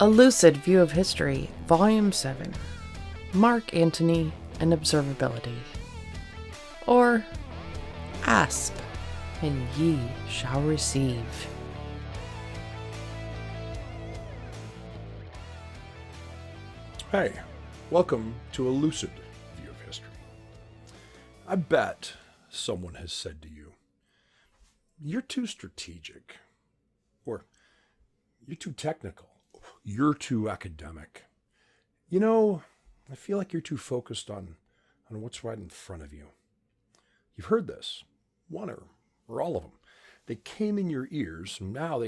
A Lucid View of History, Volume 7, Marc Antony and Observability. Or, Ask, and ye shall receive. Hey, welcome to a Lucid View of History. I bet someone has said to you, you're too strategic, or you're too technical, you're too academic. You know, I feel like you're too focused on what's right in front of you. You've heard this, one or all of them. They came in your ears, and now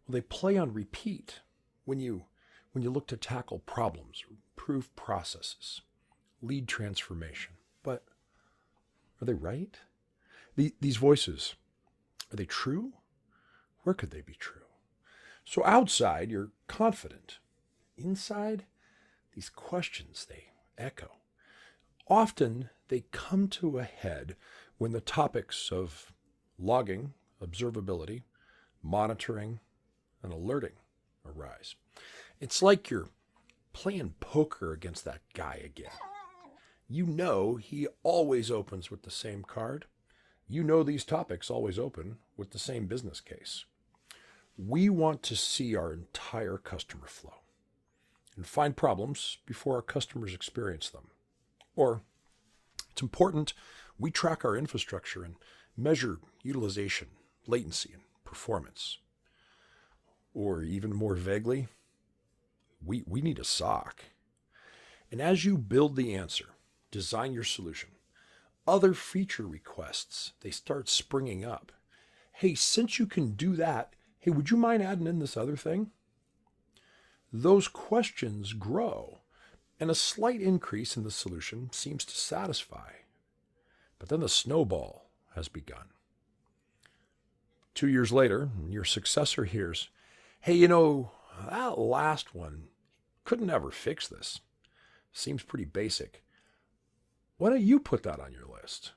they play on repeat when you look to tackle problems, or improve processes, lead transformation. But are they right? These voices, are they true? Where could they be true? So outside, you're confident. Inside, these questions, they echo. Often, they come to a head when the topics of logging, observability, monitoring, and alerting arise. It's like you're playing poker against that guy again. You know he always opens with the same card. You know these topics always open with the same business case. We want to see our entire customer flow and find problems before our customers experience them. Or, it's important we track our infrastructure and measure utilization, latency, and performance. Or even more vaguely, we need a SOC. And as you build the answer, design your solution, other feature requests, they start springing up. Hey, since you can do that, hey, would you mind adding in this other thing? Those questions grow, and a slight increase in the solution seems to satisfy. But then the snowball has begun. 2 years later, your successor hears, hey, you know, that last one couldn't ever fix this. Seems pretty basic. Why don't you put that on your list?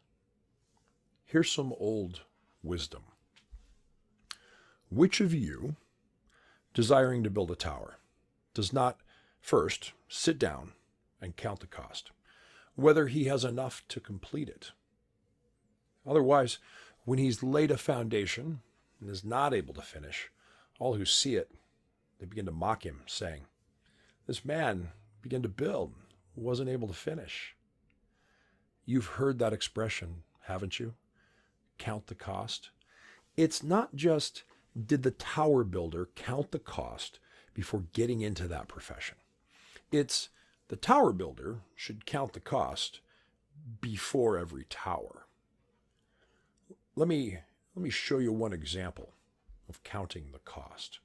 Here's some old wisdom. Which of you, desiring to build a tower, does not first sit down and count the cost, whether he has enough to complete it? Otherwise, when he's laid a foundation and is not able to finish, all who see it, they begin to mock him, saying, this man began to build, wasn't able to finish. You've heard that expression, haven't you? Count the cost. It's not just, did the tower builder count the cost before getting into that profession? It's, the tower builder should count the cost before every tower. Let me show you one example of counting the cost.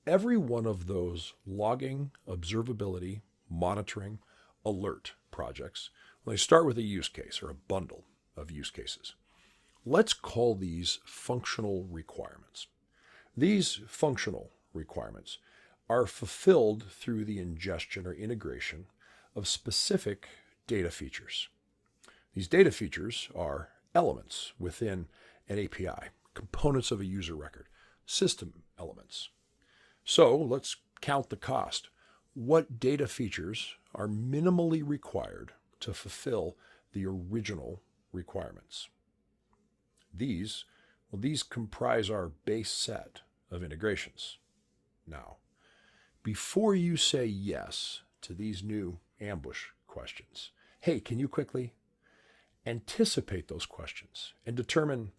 Every one of those logging, observability, monitoring, alert projects, they start with a use case or a bundle of use cases. Let's call these functional requirements. These functional requirements are fulfilled through the ingestion or integration of specific data features. These data features are elements within an API, components of a user record, system elements. So let's count the cost. What data features are minimally required to fulfill the original requirements? These comprise our base set of integrations. Now, before you say yes to these new ambush questions, hey, can you quickly anticipate those questions and determine,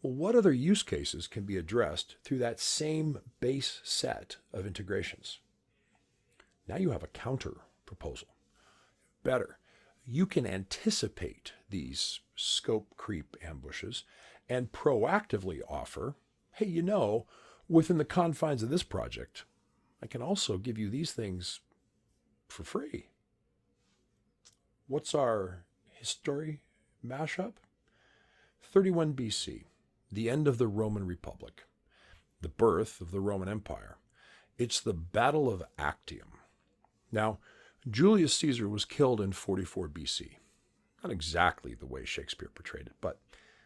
well, what other use cases can be addressed through that same base set of integrations? Now you have a counter proposal. Better, you can anticipate these scope creep ambushes and proactively offer, hey, you know, within the confines of this project, I can also give you these things for free. What's our history mashup? 31 BC, the end of the Roman Republic, the birth of the Roman Empire. It's the Battle of Actium. Now, Julius Caesar was killed in 44 BC. Not exactly the way Shakespeare portrayed it, but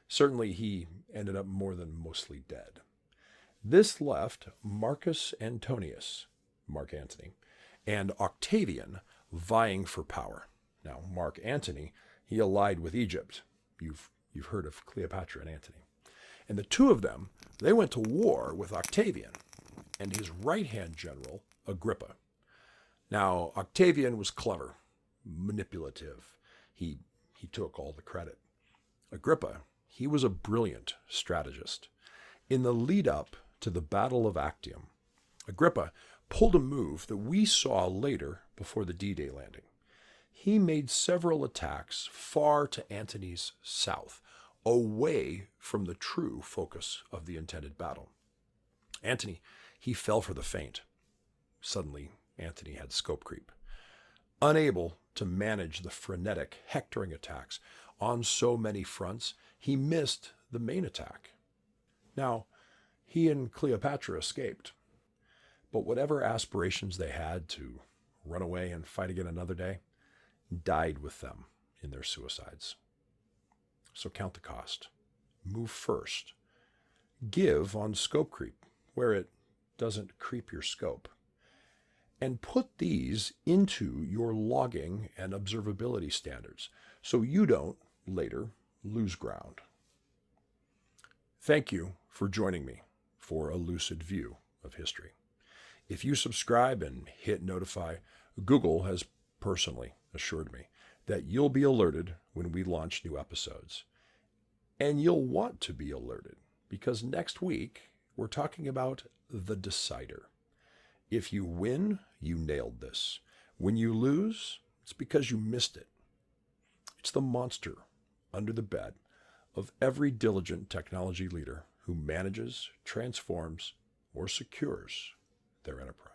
certainly he ended up more than mostly dead. This left Marcus Antonius Marc Antony, and Octavian vying for power. Now, Marc Antony, he allied with Egypt. You've heard of Cleopatra and Antony. And the two of them, they went to war with Octavian and his right-hand general, Agrippa. Now, Octavian was clever, manipulative. He took all the credit. Agrippa, he was a brilliant strategist. In the lead up to the Battle of Actium, Agrippa pulled a move that we saw later before the D-Day landing. He made several attacks far to Antony's south, away from the true focus of the intended battle. Antony, he fell for the feint. Suddenly, Antony had scope creep. Unable to manage the frenetic, hectoring attacks on so many fronts, he missed the main attack. Now, he and Cleopatra escaped, but whatever aspirations they had to run away and fight again another day died with them in their suicides. So count the cost. Move first. Give on scope creep, where it doesn't creep your scope. And put these into your logging and observability standards so you don't later lose ground. Thank you for joining me for a lucid view of history. If you subscribe and hit notify, Google has personally assured me that you'll be alerted when we launch new episodes. And you'll want to be alerted because next week we're talking about the decider. If you win, you nailed this. When you lose, it's because you missed it. It's the monster under the bed of every diligent technology leader who manages, transforms, or secures their enterprise.